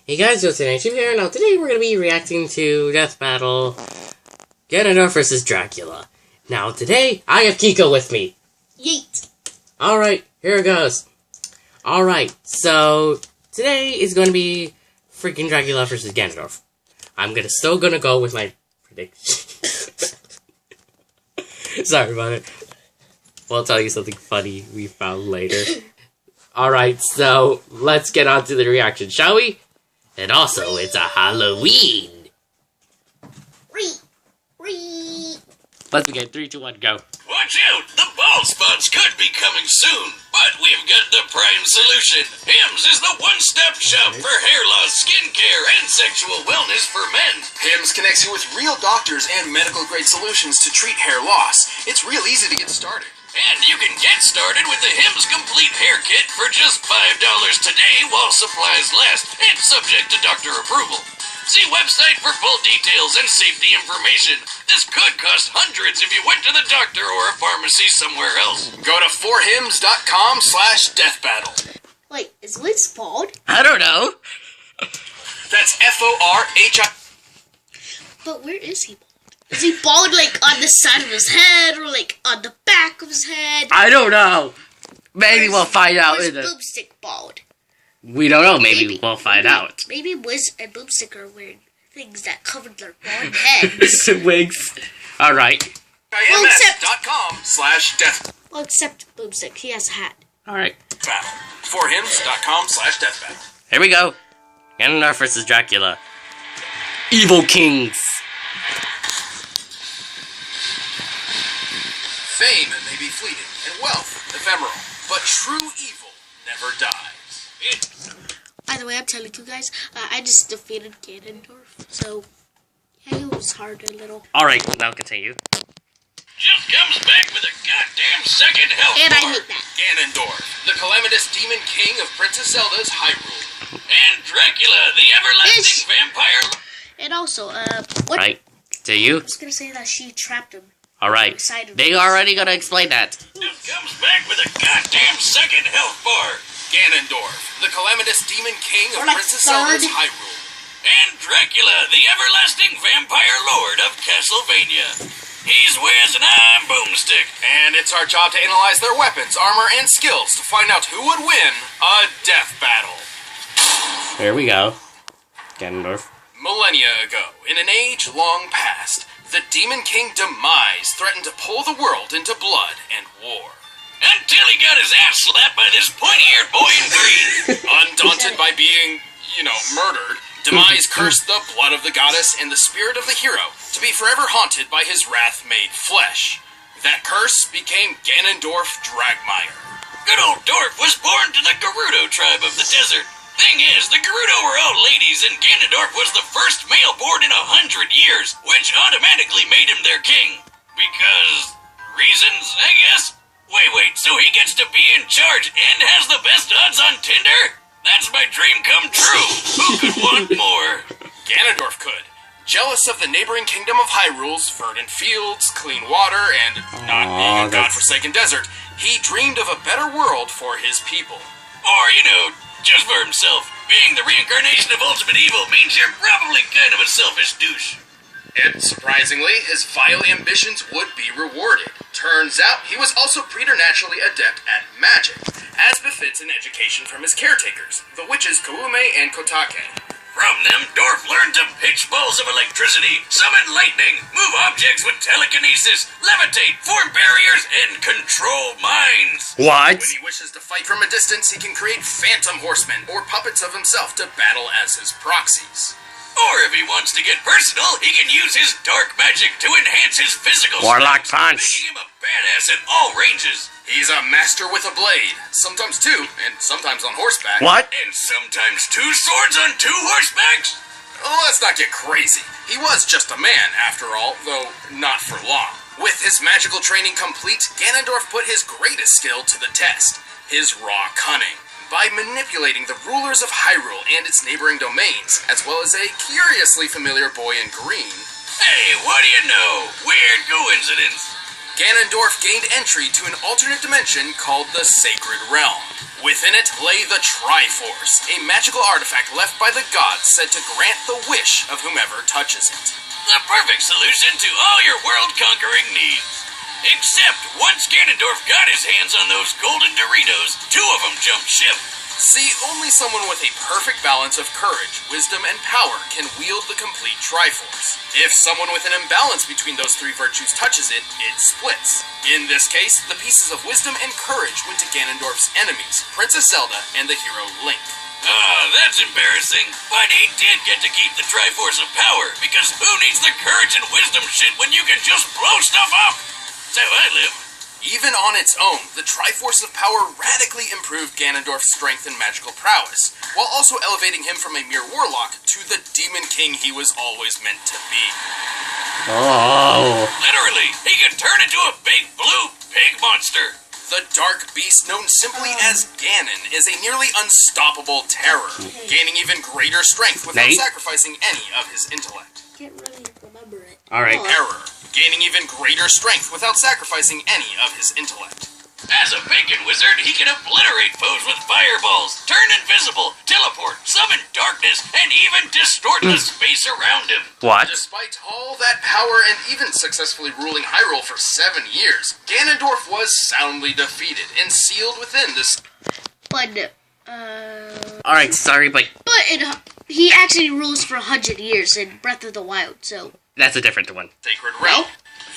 Hey guys, it's Chip here. Now today we're going to be reacting to Death Battle Ganondorf vs. Dracula. Now today, I have Kiko with me. Yeet! Alright, here it goes. Alright, so today is going to be freaking Dracula vs. Ganondorf. I'm still gonna go with my prediction. Sorry about it. We'll tell you something funny we found later. Alright, so let's get on to the reaction, shall we? And also, it's a Halloween! Let's begin. 3, 2, 1, go. Watch out! The bald spots could be coming soon, but we've got the prime solution. Hims is the one-stop shop for hair loss, skincare, and sexual wellness for men. Hims connects you with real doctors and medical-grade solutions to treat hair loss. It's real easy to get started. And you can get started with the Hims Complete Hair Kit for just $5 today while supplies last and subject to doctor approval. See website for full details and safety information. This could cost hundreds if you went to the doctor or a pharmacy somewhere else. Go to forhims.com/deathbattle. Wait, is Liz bald? I don't know. That's FORHI. But where is he bald? Is he bald like on the side of his head or like on the back of his head? I don't know. Maybe we'll find out. Or is Boomstick bald? We don't know. Maybe we'll find out. Maybe Wiz and Boomstick are wearing things that covered their bald heads. Wigs. Alright. IMS.com/deathbattle. Well, except Boomstick. He has a hat. Alright. Forhims.com/deathbattle. Here we go. Ganondorf vs. Dracula. Evil Kings. Fame may be fleeting and wealth ephemeral, but true evil never dies. By the way, I'm telling you guys, I just defeated Ganondorf, so yeah, it was hard a little. Alright, now continue. Just comes back with a goddamn second health And I bar. hate that. Ganondorf, the calamitous demon king of Princess Zelda's Hyrule. And Dracula, the everlasting vampire. And also, what? Right. Continue. I was gonna say that she trapped him. Alright. They already gonna explain that. Just comes back with a goddamn second health bar. Ganondorf, the calamitous demon king of Or like Princess third. Zelda's Hyrule. And Dracula, the everlasting vampire lord of Castlevania. He's Wiz and I'm Boomstick. And it's our job to analyze their weapons, armor, and skills to find out who would win a death battle. Here we go. Ganondorf. Millennia ago, in an age long past, the Demon King Demise threatened to pull the world into blood and war. Until he got his ass slapped by this pointy-eared boy in green. Undaunted by being, murdered, Demise cursed the blood of the goddess and the spirit of the hero to be forever haunted by his wrath-made flesh. That curse became Ganondorf Dragmire. Good old Dorf was born to the Gerudo tribe of the desert. Thing is, the Gerudo were all ladies, and Ganondorf was the first male born in 100 years, which automatically made him their king. Because... reasons, I guess? Wait, so he gets to be in charge and has the best odds on Tinder? That's my dream come true. Who could want more? Ganondorf could. Jealous of the neighboring kingdom of Hyrule's verdant fields, clean water, and not being a godforsaken desert, he dreamed of a better world for his people. Or, just for himself. Being the reincarnation of ultimate evil means you're probably kind of a selfish douche. Yet, surprisingly, his vile ambitions would be rewarded. Turns out, he was also preternaturally adept at magic, as befits an education from his caretakers, the witches Koume and Kotake. From them, Dorf learned to pitch balls of electricity, summon lightning, move objects with telekinesis, levitate, form barriers, and control minds. What? When he wishes to fight from a distance, he can create phantom horsemen or puppets of himself to battle as his proxies. Or if he wants to get personal, he can use his dark magic to enhance his physical Warlock strength, punch. making him a badass at all ranges. He's a master with a blade, sometimes two, and sometimes on horseback. What? And sometimes 2 swords on 2 horsebacks. Let's not get crazy. He was just a man, after all, though not for long. With his magical training complete, Ganondorf put his greatest skill to the test, his raw cunning. By manipulating the rulers of Hyrule and its neighboring domains, as well as a curiously familiar boy in green. Hey, what do you know? Weird coincidence. Ganondorf gained entry to an alternate dimension called the Sacred Realm. Within it lay the Triforce, a magical artifact left by the gods said to grant the wish of whomever touches it. The perfect solution to all your world-conquering needs. Except once Ganondorf got his hands on those golden Doritos, 2 of them jumped ship. See, only someone with a perfect balance of courage, wisdom, and power can wield the complete Triforce. If someone with an imbalance between those 3 virtues touches it, it splits. In this case, the pieces of wisdom and courage went to Ganondorf's enemies, Princess Zelda and the hero Link. That's embarrassing. But he did get to keep the Triforce of Power, because who needs the courage and wisdom shit when you can just blow stuff up? That's how I live. Even on its own, the Triforce of Power radically improved Ganondorf's strength and magical prowess, while also elevating him from a mere warlock to the Demon King he was always meant to be. Oh. Literally, he could turn into a big blue pig monster. The dark beast known simply as Ganon is a nearly unstoppable terror, gaining even greater strength without sacrificing any of his intellect. Can't really remember it. Alright. Terror, gaining even greater strength without sacrificing any of his intellect. As a bacon wizard, he can obliterate foes with fireballs, turn invisible, teleport, summon darkness, and even distort the space around him. What? Despite all that power and even successfully ruling Hyrule for 7 years, Ganondorf was soundly defeated and sealed within this... But, Alright, sorry, but... he actually rules for 100 years in Breath of the Wild, so... That's a different one. Sacred Realm.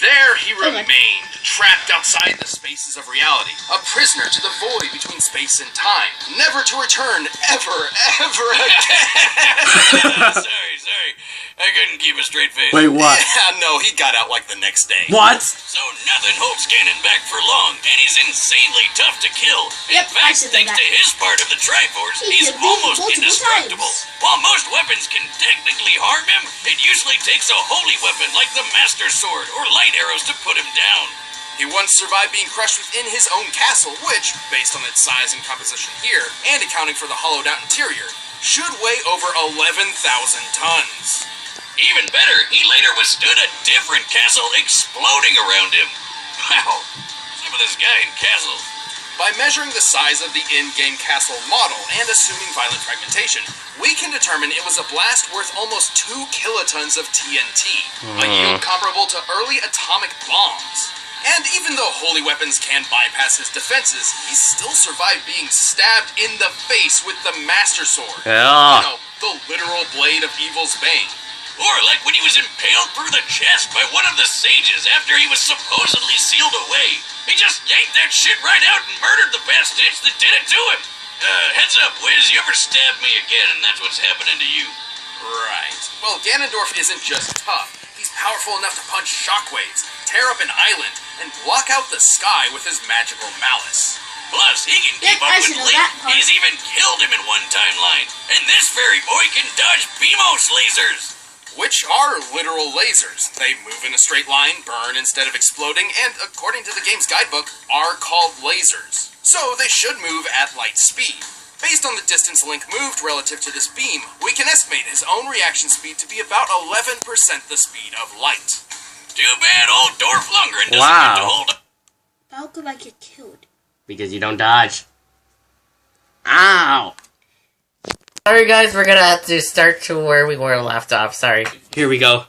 There he remained, trapped outside the spaces of reality, a prisoner to the void between space and time, never to return ever again. Sorry. I couldn't keep a straight face. Wait, what? Yeah, no, he got out like the next day. What? So nothing holds Ganon back for long, and he's insanely tough to kill. In fact, thanks to his part of the Triforce, he's almost indestructible. While most weapons can technically harm him, it usually takes a holy weapon like the Master Sword or light arrows to put him down. He once survived being crushed within his own castle, which, based on its size and composition here, and accounting for the hollowed-out interior, should weigh over 11,000 tons. Even better, he later withstood a different castle exploding around him. Wow, some of this guy in castles. By measuring the size of the in-game castle model and assuming violent fragmentation, we can determine it was a blast worth almost 2 kilotons of TNT, a yield comparable to early atomic bombs. And even though holy weapons can bypass his defenses, he still survived being stabbed in the face with the Master Sword. Yeah. You know, the literal blade of evil's bane. Or like when he was impaled through the chest by one of the sages after he was supposedly sealed away. He just yanked that shit right out and murdered the bastards that did it to him. Heads up, Wiz, you ever stab me again and that's what's happening to you. Right. Well, Ganondorf isn't just tough. He's powerful enough to punch shockwaves, tear up an island, and block out the sky with his magical malice. Plus, he can keep up with Link. He's even killed him in one timeline. And this fairy boy can dodge Beamos lasers. Which are literal lasers. They move in a straight line, burn instead of exploding, and according to the game's guidebook, are called lasers. So they should move at light speed. Based on the distance Link moved relative to this beam, we can estimate his own reaction speed to be about 11% the speed of light. Too bad old Dorf Lundgren doesn't get to hold up. How could I get killed? Because you don't dodge. Ow! Sorry guys, we're gonna have to start to where we were left off, sorry. Here we go.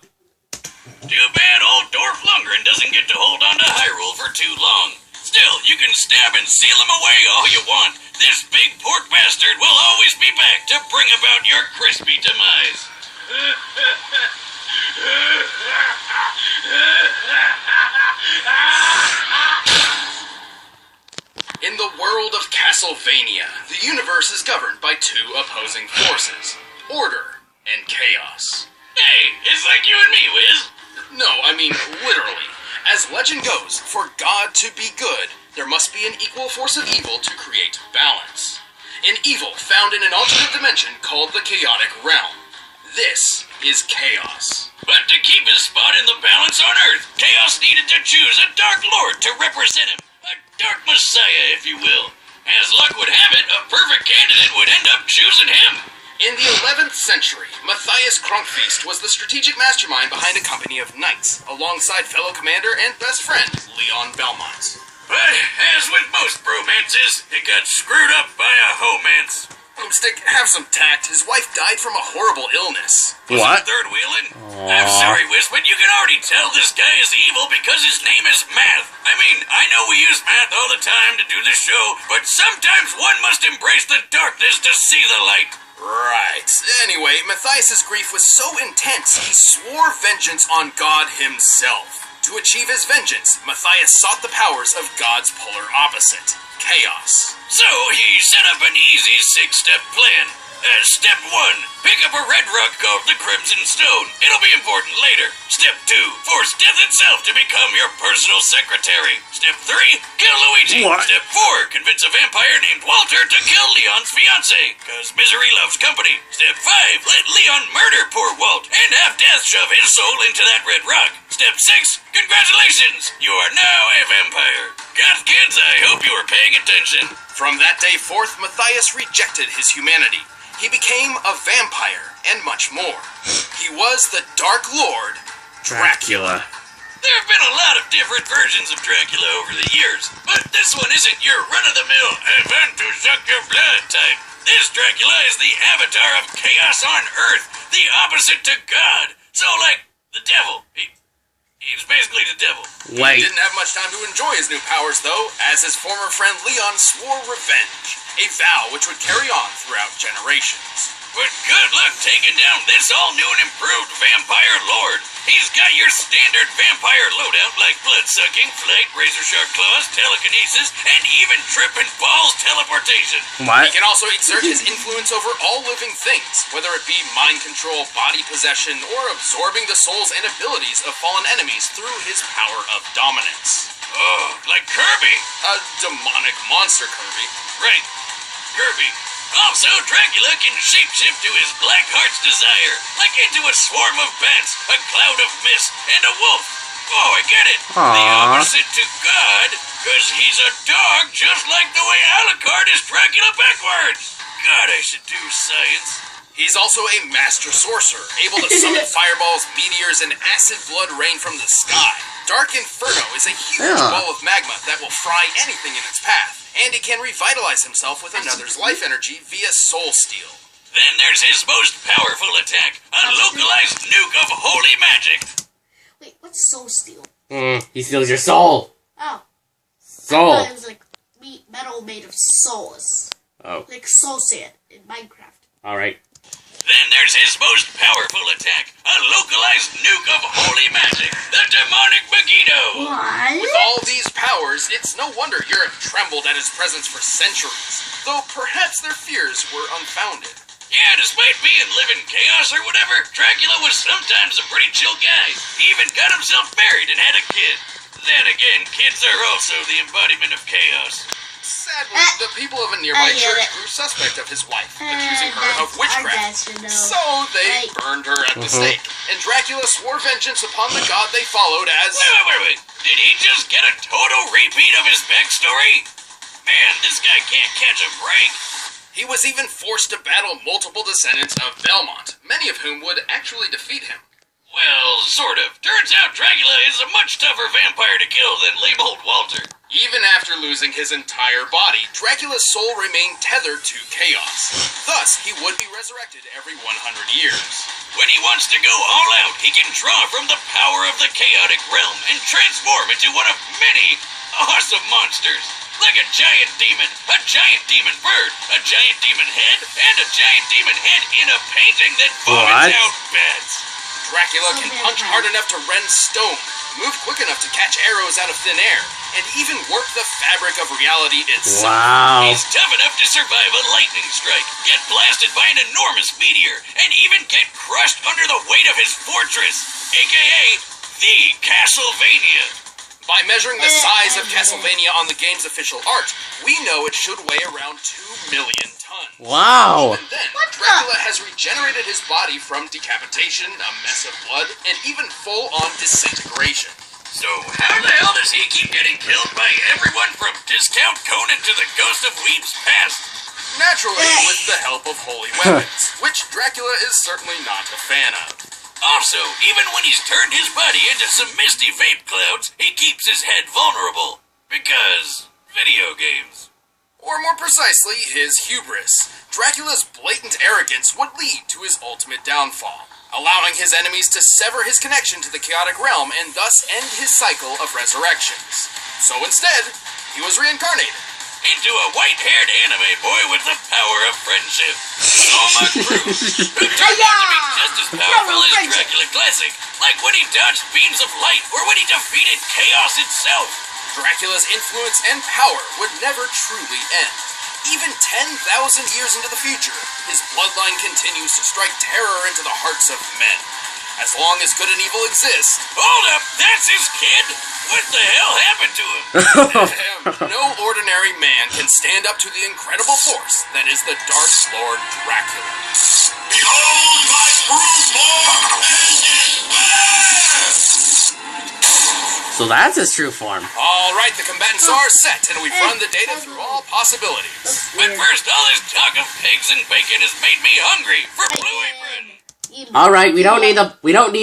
Too bad old Dorf Lundgren doesn't get to hold on to Hyrule for too long. Still, you can stab and seal him away all you want. This big pork bastard will always be back to bring about your crispy demise. In the world of Castlevania, the universe is governed by 2 opposing forces, order and chaos. Hey, it's like you and me, Wiz. No, I mean literally. As legend goes, for God to be good, there must be an equal force of evil to create balance. An evil found in an alternate dimension called the Chaotic Realm. This is Chaos. But to keep his spot in the balance on Earth, Chaos needed to choose a Dark Lord to represent him. A Dark Messiah, if you will. As luck would have it, a perfect candidate would end up choosing him. In the 11th century, Matthias Krunkfeast was the strategic mastermind behind a company of knights, alongside fellow commander and best friend, Leon Belmont. But, as with most bromances, it got screwed up by a homance. Boomstick, have some tact. His wife died from a horrible illness. What? Third wheeling? I'm sorry, Wisp, but you can already tell this guy is evil because his name is Math. I mean, I know we use math all the time to do the show, but sometimes one must embrace the darkness to see the light. Right. Anyway, Matthias's grief was so intense, he swore vengeance on God himself. To achieve his vengeance, Matthias sought the powers of God's polar opposite, chaos. So he set up an easy 6-step plan. Step 1, pick up a red rock called the Crimson Stone. It'll be important later. Step 2, force death itself to become your personal secretary. Step 3, kill Luigi. What? Step 4, convince a vampire named Walter to kill Leon's fiancée, cause misery loves company. Step 5, let Leon murder poor Walt and have death shove his soul into that red rock. Step 6, congratulations, you are now a vampire. Goth kids, I hope you were paying attention. From that day forth, Matthias rejected his humanity. He became a vampire, and much more. He was the Dark Lord, Dracula. There have been a lot of different versions of Dracula over the years, but this one isn't your run-of-the-mill, I want to suck your blood type. This Dracula is the avatar of chaos on Earth, the opposite to God. So, like, the devil. He's basically the devil. He didn't have much time to enjoy his new powers, though, as his former friend Leon swore revenge, a vow which would carry on throughout generations. But good luck taking down this all-new and improved vampire lord. He's got your standard vampire loadout like blood-sucking, flight, razor-sharp claws, telekinesis, and even tripping balls teleportation. What? He can also exert his influence over all living things, whether it be mind control, body possession, or absorbing the souls and abilities of fallen enemies through his power of dominance. Oh, like Kirby. A demonic monster Kirby. Right, Kirby. Also, Dracula can shapeshift to his black heart's desire, like into a swarm of bats, a cloud of mist, and a wolf. Oh, I get it. The opposite to God, because he's a dog just like the way Alucard is Dracula backwards. God, I should do science. He's also a master sorcerer, able to summon fireballs, meteors, and acid blood rain from the sky. Dark Inferno is a huge ball of magma that will fry anything in its path, and he can revitalize himself with another's life energy via Soul Steel. Then there's his most powerful attack, a localized nuke of holy magic. Wait, what's Soul Steel? He steals your soul. Oh. Soul. I thought it was like metal made of souls. Oh. Like soul sand in Minecraft. Alright. Then there's his most powerful attack, a localized nuke of holy magic, the demonic Megiddo. What? With all these powers, it's no wonder Europe trembled at his presence for centuries, though perhaps their fears were unfounded. Yeah, despite being living chaos or whatever, Dracula was sometimes a pretty chill guy. He even got himself married and had a kid. Then again, kids are also the embodiment of chaos. Sadly, the people of a nearby church grew suspect of his wife, accusing her of witchcraft. So they burned her at the stake, and Dracula swore vengeance upon the god they followed as... Wait. Did he just get a total repeat of his backstory? Man, this guy can't catch a break. He was even forced to battle multiple descendants of Belmont, many of whom would actually defeat him. Well, sort of. Turns out Dracula is a much tougher vampire to kill than lame old Walter. Even after losing his entire body, Dracula's soul remained tethered to chaos. Thus, he would be resurrected every 100 years. When he wants to go all out, he can draw from the power of the chaotic realm and transform into one of many awesome monsters. Like a giant demon bird, a giant demon head, and a giant demon head in a painting that vomits out bats. Dracula can punch hard enough to rend stone, move quick enough to catch arrows out of thin air, and even work the fabric of reality itself. Wow. He's tough enough to survive a lightning strike, get blasted by an enormous meteor, and even get crushed under the weight of his fortress, aka the Castlevania. By measuring the size of Castlevania on the game's official art, we know it should weigh around 2 million tons. Wow. Even then, Dracula has regenerated his body from decapitation, a mess of blood, and even full-on disintegration. So how the hell does he keep getting killed by everyone from Discount Conan to the Ghost of Weeb's Past? Naturally, with the help of holy weapons, which Dracula is certainly not a fan of. Also, even when he's turned his body into some misty vape clouds, he keeps his head vulnerable. Because video games. Or more precisely, his hubris. Dracula's blatant arrogance would lead to his ultimate downfall, allowing his enemies to sever his connection to the chaotic realm and thus end his cycle of resurrections. So instead, he was reincarnated into a white-haired anime boy with the power of friendship. Oma Cruz, who turned out to be just as powerful as Dracula Classic, like when he dodged beams of light or when he defeated chaos itself. Dracula's influence and power would never truly end. Even 10,000 years into the future, his bloodline continues to strike terror into the hearts of men. As long as good and evil exist... Hold up, that's his kid? What the hell happened to him? No ordinary man can stand up to the incredible force that is the Dark Lord Dracula. Behold my firstborn and his best! So that's his true form. Alright, the combatants are set, and we've run the data through all possibilities. But first, all this talk of pigs and bacon has made me hungry for Blue Apron! Alright, we don't need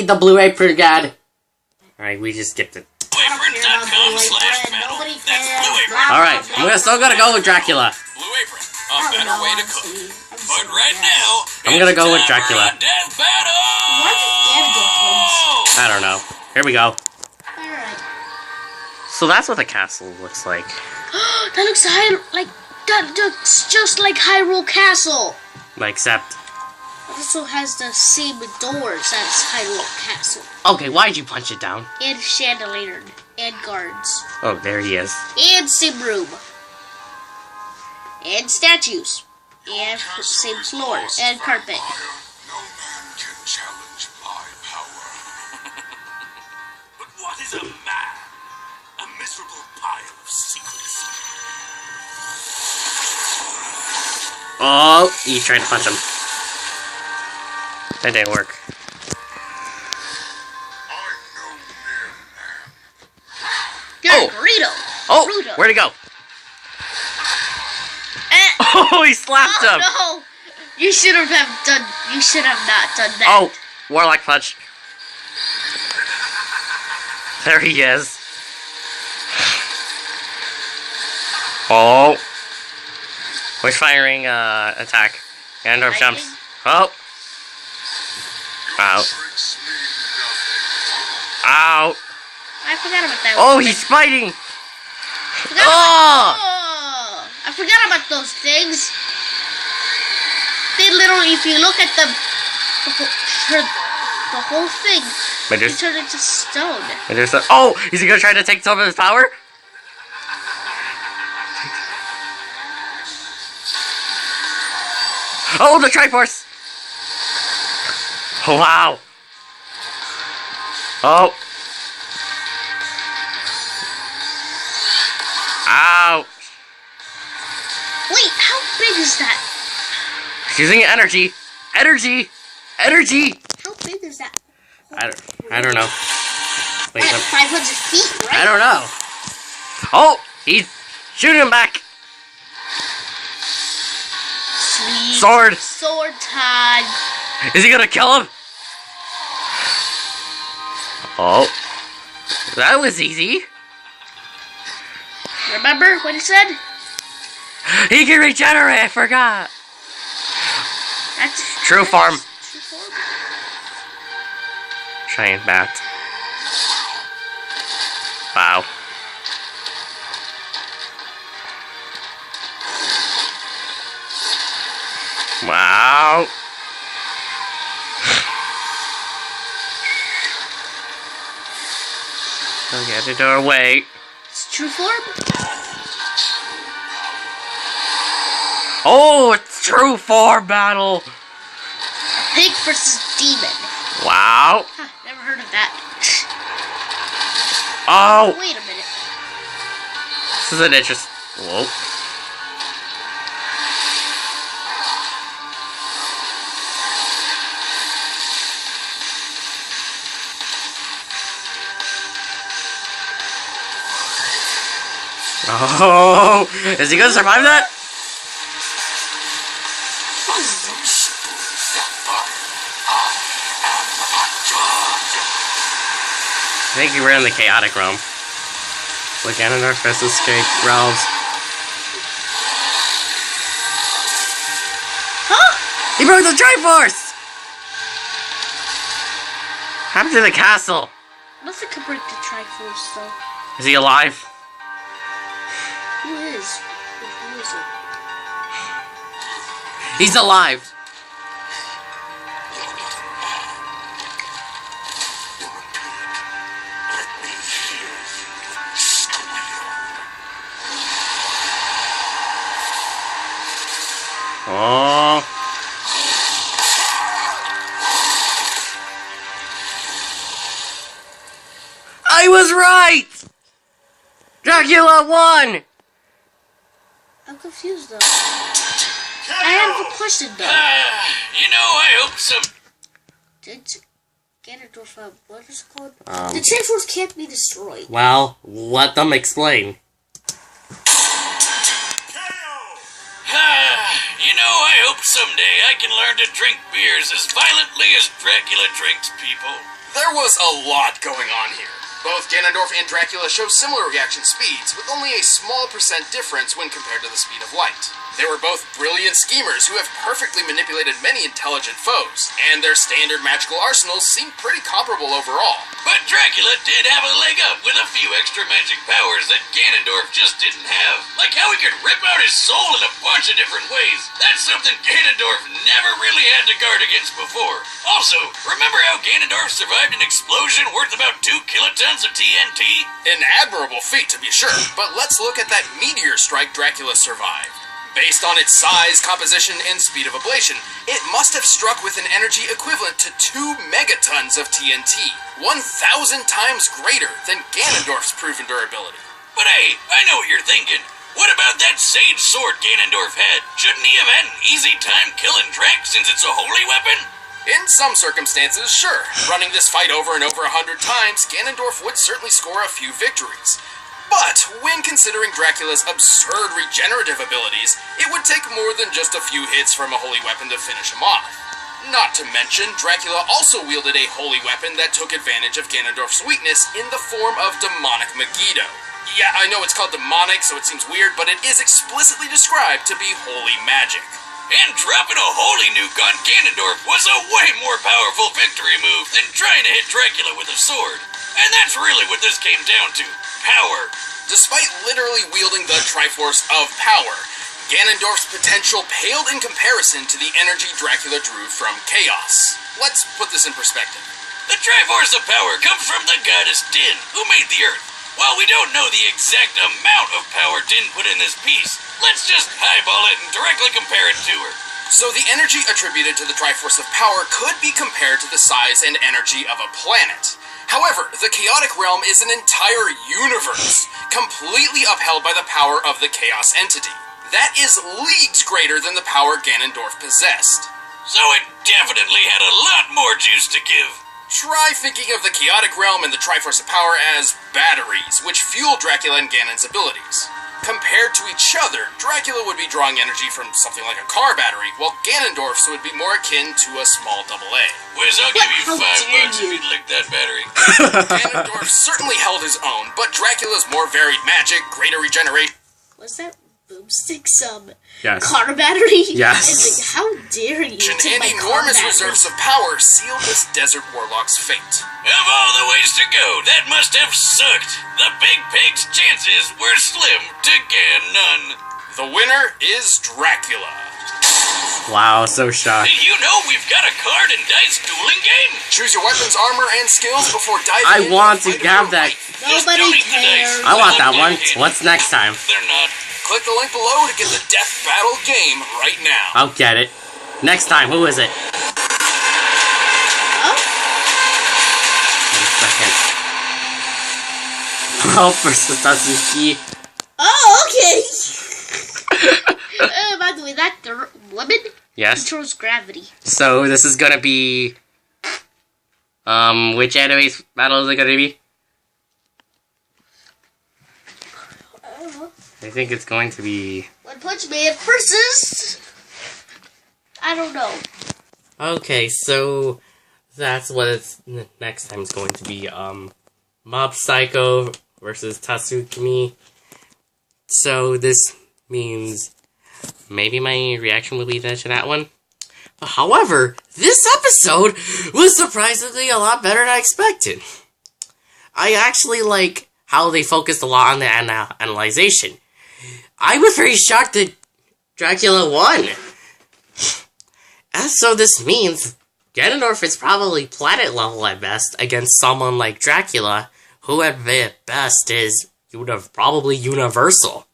the Blue Apron God. Alright, we just skipped it. BlueApron.com/battle. That's Blue Apron. Alright, I'm still gonna go with Dracula. Blue Apron, a better way to cook. But right now, I'm gonna go with it's time for Dracula. a Death Battle! I don't know. Here we go. Alright. So that's what the castle looks like. That looks that looks just like Hyrule Castle. Except... It also has the same doors as Hyrule Castle. Okay, why'd you punch it down? And chandelier. And guards. Oh, there he is. And same room. And statues. And same floors. And carpet. No man can challenge my power. But what is a man? A miserable pile of secrets. Oh, he's trying to punch him. That didn't work. I'm no mere man. You're Burrito. Oh, Burrito. where'd he go? Oh, he slapped him. No, you should have done. You should have not done that. Oh, Warlock punch. There he is. Oh. We're firing attack. Ganondorf jumps. Oh. Ow. Ow. I forgot about that. Oh, he's fighting. I forgot about those things. They literally, if you look at them, the whole thing, But they there's, turn into stone. but there's a, oh, is he gonna try to take some of his power? Oh, the Triforce! Oh, wow. Oh. Ow. Wait, how big is that? He's using energy. Energy. Energy. How big is that? I don't know. Wait, Like 500 feet, right? I don't know. Oh, he's shooting him back. Sweet. Sword. Sword time. Is he gonna kill him? Oh. That was easy. Remember what he said? He can regenerate, I forgot. That's True form. True form. Giant bat. Wow. Wow. Don't get it our way. It's true form? Oh, it's true form battle. Pig versus demon. Wow. Huh, never heard of that. Oh, Wait a minute. this is an interesting. Whoa. Oh, is he gonna survive that? I think we're in the chaotic realm. With Ganondorf versus escape realms. Huh? He broke the Triforce! What happened to the castle? Nothing could break the Triforce, though. Is he alive? Who is? Who is it? He's alive! Oh. I was right! Dracula won! I'm confused, though. I have a question, though. I hope some... Did Ganondorf, what is it called? The Triforce can't be destroyed. Well, let them explain. I hope someday I can learn to drink beers as violently as Dracula drinks people. There was a lot going on here. Both Ganondorf and Dracula show similar reaction speeds, with only a small % difference when compared to the speed of light. They were both brilliant schemers who have perfectly manipulated many intelligent foes, and their standard magical arsenals seem pretty comparable overall. But Dracula did have a leg up with a few extra magic powers that Ganondorf just didn't have. Like how he could rip out his soul in a bunch of different ways. That's something Ganondorf never really had to guard against before. Also, remember how Ganondorf survived an explosion worth about 2 kilotons of TNT? An admirable feat, to be sure, but let's look at that meteor strike Dracula survived. Based on its size, composition, and speed of ablation, it must have struck with an energy equivalent to 2 megatons of TNT, 1,000 times greater than Ganondorf's proven durability. But hey, I know what you're thinking. What about that sage sword Ganondorf had? Shouldn't he have had an easy time killing Drac since it's a holy weapon? In some circumstances, sure. Running this fight over and over 100 times, Ganondorf would certainly score a few victories. But when considering Dracula's absurd regenerative abilities, it would take more than just a few hits from a holy weapon to finish him off. Not to mention, Dracula also wielded a holy weapon that took advantage of Ganondorf's weakness in the form of demonic Megiddo. Yeah, I know it's called demonic, so it seems weird, but it is explicitly described to be holy magic. And dropping a holy nuke on Ganondorf was a way more powerful victory move than trying to hit Dracula with a sword. And that's really what this came down to. Power. Despite literally wielding the Triforce of Power, Ganondorf's potential paled in comparison to the energy Dracula drew from chaos. Let's put this in perspective. The Triforce of Power comes from the goddess Din, who made the Earth. While we don't know the exact amount of power Din put in this piece, let's just highball it and directly compare it to her. So the energy attributed to the Triforce of Power could be compared to the size and energy of a planet. However, the chaotic realm is an entire universe, completely upheld by the power of the chaos entity. That is leagues greater than the power Ganondorf possessed. So it definitely had a lot more juice to give. Try thinking of the chaotic realm and the Triforce of Power as batteries, which fuel Dracula and Ganon's abilities. Compared to each other, Dracula would be drawing energy from something like a car battery, while Ganondorf's would be more akin to a small AA. Wiz, I'll give you $5 if you'd lick that battery. Ganondorf certainly held his own, but Dracula's more varied magic, greater regeneration... Was that boomstick Yes. car battery? Yes. I was like, how dare you take and my car enormous battery? reserves of power sealed this desert warlock's fate. Of all the ways to go, that must have sucked. The big pig's chances were slim to none. The winner is Dracula. Wow, so shocked. Did you know we've got a card and dice dueling game? Choose your weapons, armor, and skills before diving I in want to the fight of have your that. life. Just Nobody donate the dice. cares. I want that Someone one. get hit. What's next time? They're not. Click the link below to get the Death Battle game right now. I'll get it. Next time, who is it? Huh? Wait a second. Oh, versus Satsuki. Oh, okay. By the way, that woman Yes. controls gravity. So this is gonna be. Which anime battle is it gonna be? I think it's going to be. One Punch Man versus I don't know. Okay, so that's what it's next time is going to be. Mob Psycho versus Tatsukimi. So this means maybe my reaction will be to that one. However, this episode was surprisingly a lot better than I expected. I actually like how they focused a lot on the analyzation. I was very shocked that Dracula won. And so this means Ganondorf is probably planet level at best against someone like Dracula, who at best is probably universal.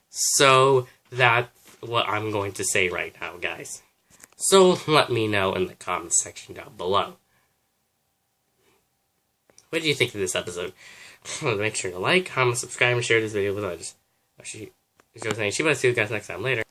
So that's what I'm going to say right now, guys. So let me know in the comments section down below. What do you think of this episode? Make sure to like, comment, subscribe, and share this video with others. See you guys next time. Later.